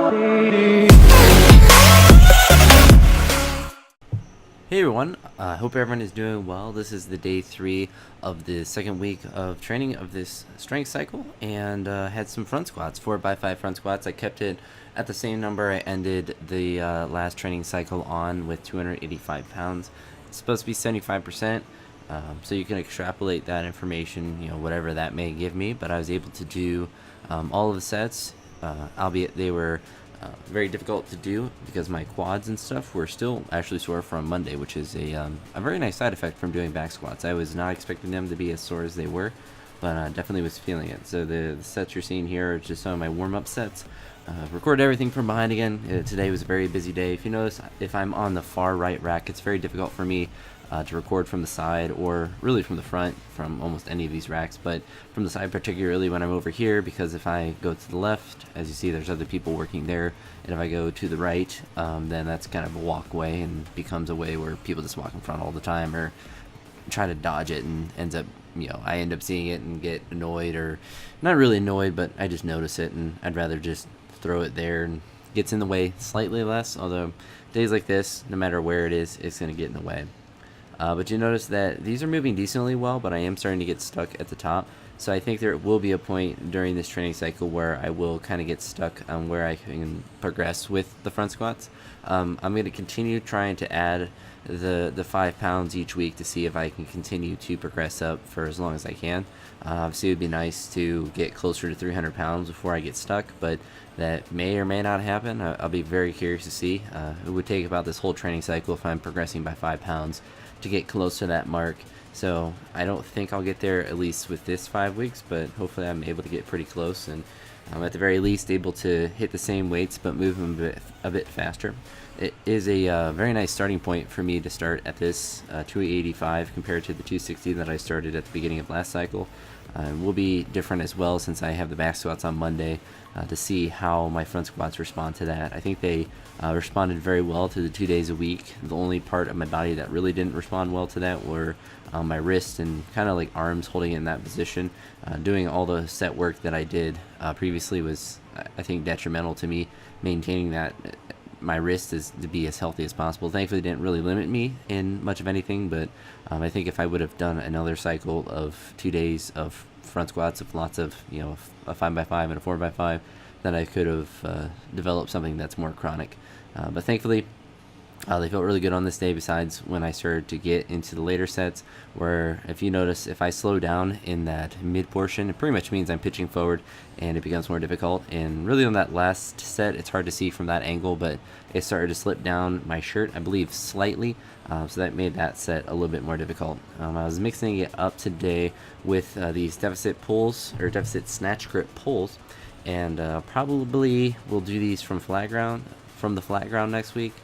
Hey everyone, I hope everyone is doing well. This is the day 3 of the second week of training of this strength cycle, and had some front squats, 4x5 front squats. I kept it at the same number I ended the last training cycle on, with 285 pounds. It's supposed to be 75%, so you can extrapolate that information, whatever that may give me, but I was able to do all of the sets, albeit they were very difficult to do because my quads and stuff were still actually sore from Monday, which is a very nice side effect from doing back squats. I was not expecting them to be as sore as they were, but definitely was feeling it. So the sets you're seeing here are just some of my warm-up sets. Recorded everything from behind again. Today was a very busy day. If you notice, if I'm on the far right rack, it's very difficult for me to record from the side, or really from the front, from almost any of these racks, but from the side particularly when I'm over here, because if I go to the left, as you see, there's other people working there, and if I go to the right, then that's kind of a walkway and becomes a way where people just walk in front all the time or try to dodge it, and ends up, I end up seeing it and get annoyed, or not really annoyed, but I just notice it, and I'd rather just throw it there, and gets in the way slightly less, although days like this, no matter where it is, it's going to get in the way. But you notice that these are moving decently well, but I am starting to get stuck at the top. So I think there will be a point during this training cycle where I will kind of get stuck on where I can progress with the front squats. I'm going to continue trying to add the 5 pounds each week to see if I can continue to progress up for as long as I can. Obviously, it would be nice to get closer to 300 pounds before I get stuck, but that may or may not happen. I'll be very curious to see. It would take about this whole training cycle, if I'm progressing by 5 pounds, to get close to that mark. So I don't think I'll get there, at least with this 5 weeks, but hopefully I'm able to get pretty close, and I'm at the very least able to hit the same weights but move them a bit faster. It is a very nice starting point for me to start at this 285 compared to the 260 that I started at the beginning of last cycle. Will be different as well, since I have the back squats on Monday, to see how my front squats respond to that. I think they responded very well to the 2 days a week. The only part of my body that really didn't respond well to that were my wrists and kind of like arms, holding it in that position. Doing all the set work that I did previously was, I think, detrimental to me maintaining that. My wrist is to be as healthy as possible. Thankfully, it didn't really limit me in much of anything, but I think if I would have done another cycle of 2 days of front squats of lots of, a 5x5 and a 4x5, then I could have developed something that's more chronic. But thankfully, they felt really good on this day, besides when I started to get into the later sets, where if you notice, if I slow down in that mid portion, it pretty much means I'm pitching forward and it becomes more difficult. And really on that last set, it's hard to see from that angle, but it started to slip down my shirt, I believe, slightly. So that made that set a little bit more difficult. I was mixing it up today with these deficit pulls, or deficit snatch grip pulls, and probably will do these from the flat ground next week.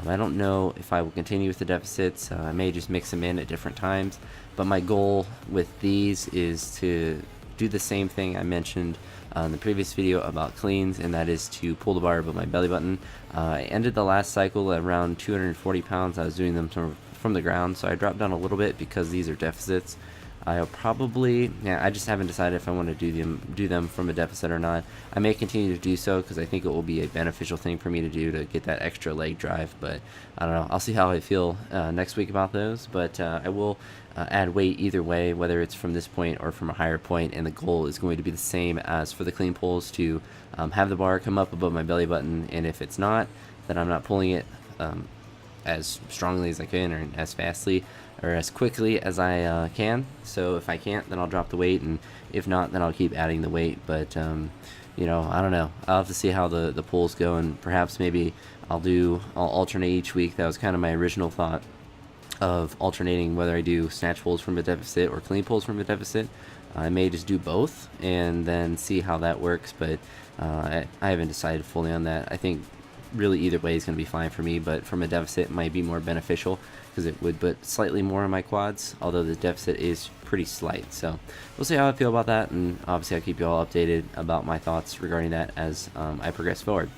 I don't know if I will continue with the deficits. I may just mix them in at different times, but my goal with these is to do the same thing I mentioned in the previous video about cleans, and that is to pull the bar above my belly button. I ended the last cycle at around 240 pounds. I was doing them from the ground, so I dropped down a little bit because these are deficits. I'll probably, I just haven't decided if I want to do them from a deficit or not. I may continue to do so because I think it will be a beneficial thing for me to do to get that extra leg drive, but I don't know. I'll see how I feel next week about those, but I will add weight either way, whether it's from this point or from a higher point, and the goal is going to be the same as for the clean pulls, to have the bar come up above my belly button, and if it's not, then I'm not pulling it as strongly as I can, or as fastly or as quickly as I can. So if I can't, then I'll drop the weight, and if not, then I'll keep adding the weight. But I don't know. I'll have to see how the pulls go, and perhaps maybe I'll alternate each week. That was kind of my original thought, of alternating whether I do snatch pulls from a deficit or clean pulls from a deficit. I may just do both and then see how that works, but I haven't decided fully on that. I think really either way is going to be fine for me, but from a deficit it might be more beneficial because it would put slightly more on my quads, although the deficit is pretty slight. So we'll see how I feel about that, and obviously I'll keep you all updated about my thoughts regarding that as I progress forward.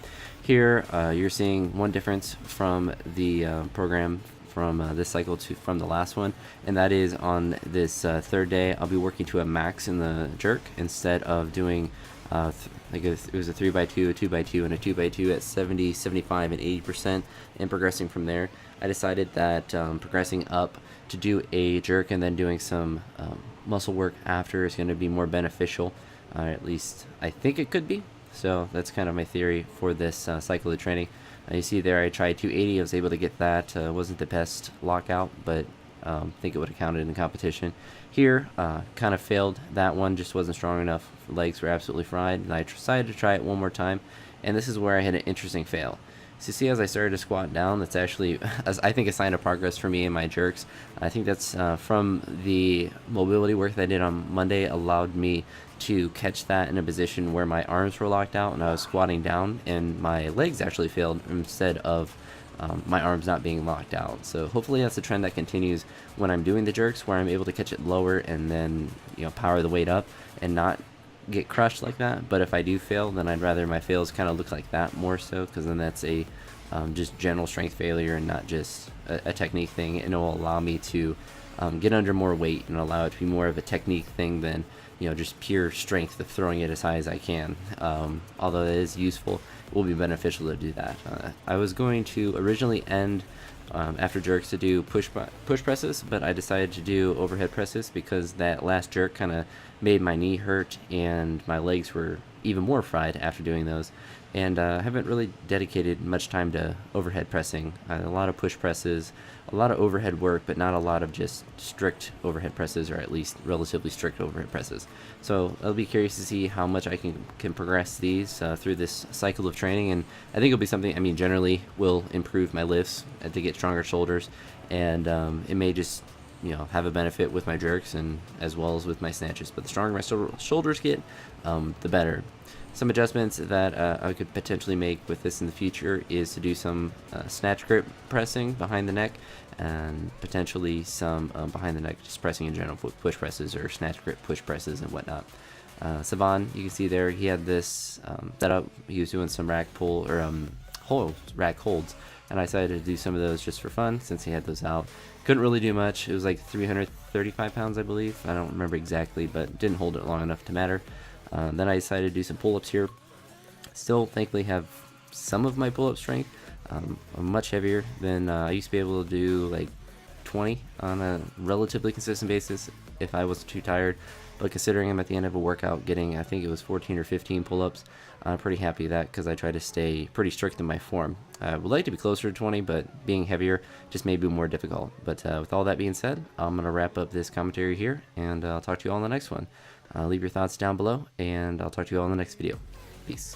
Here you're seeing one difference from the program from this cycle from the last one, and that is on this third day I'll be working to a max in the jerk instead of doing Like it was a 3x2, a 2x2, and a 2x2 at 70, 75, and 80%, and progressing from there. I decided that progressing up to do a jerk and then doing some muscle work after is going to be more beneficial. At least I think it could be. So that's kind of my theory for this cycle of training. You see there, I tried 280. I was able to get that. Wasn't the best lockout, but I think it would have counted in the competition. Here, kind of failed that one, just wasn't strong enough. Legs were absolutely fried, and I decided to try it one more time, and this is where I had an interesting fail. So you see, as I started to squat down, that's actually, as I think, a sign of progress for me in my jerks. I think that's from the mobility work that I did on Monday allowed me to catch that in a position where my arms were locked out and I was squatting down, and my legs actually failed instead of my arms not being locked out. So hopefully that's a trend that continues when I'm doing the jerks, where I'm able to catch it lower and then power the weight up and not get crushed like that. But if I do fail, then I'd rather my fails kind of look like that more so, because then that's a just general strength failure and not just a technique thing, and it will allow me to get under more weight and allow it to be more of a technique thing than just pure strength of throwing it as high as I can. Although it is useful, it will be beneficial to do that. I was going to originally end after jerks to do push presses, but I decided to do overhead presses because that last jerk kind of made my knee hurt and my legs were even more fried after doing those. And I haven't really dedicated much time to overhead pressing. A lot of push presses, a lot of overhead work, but not a lot of just strict overhead presses, or at least relatively strict overhead presses. So I'll be curious to see how much I can progress these through this cycle of training, and I think it'll be something, generally will improve my lifts to get stronger shoulders, and it may just have a benefit with my jerks and as well as with my snatches. But the stronger my shoulders get, the better. Some adjustments that I could potentially make with this in the future is to do some snatch grip pressing behind the neck, and potentially some behind the neck just pressing in general, push presses or snatch grip push presses and whatnot. Savan, you can see there, he had this setup. He was doing some rack pull or rack holds, and I decided to do some of those just for fun since he had those out. Couldn't really do much. It was like 335 pounds, I believe. I don't remember exactly, but didn't hold it long enough to matter. Then I decided to do some pull-ups here. Still, thankfully, have some of my pull-up strength. I'm much heavier than I used to be able to do, like 20 on a relatively consistent basis if I wasn't too tired. But considering I'm at the end of a workout getting, I think it was 14 or 15 pull-ups, I'm pretty happy with that because I try to stay pretty strict in my form. I would like to be closer to 20, but being heavier just may be more difficult. But with all that being said, I'm going to wrap up this commentary here, and I'll talk to you all in the next one. Leave your thoughts down below, and I'll talk to you all in the next video. Peace.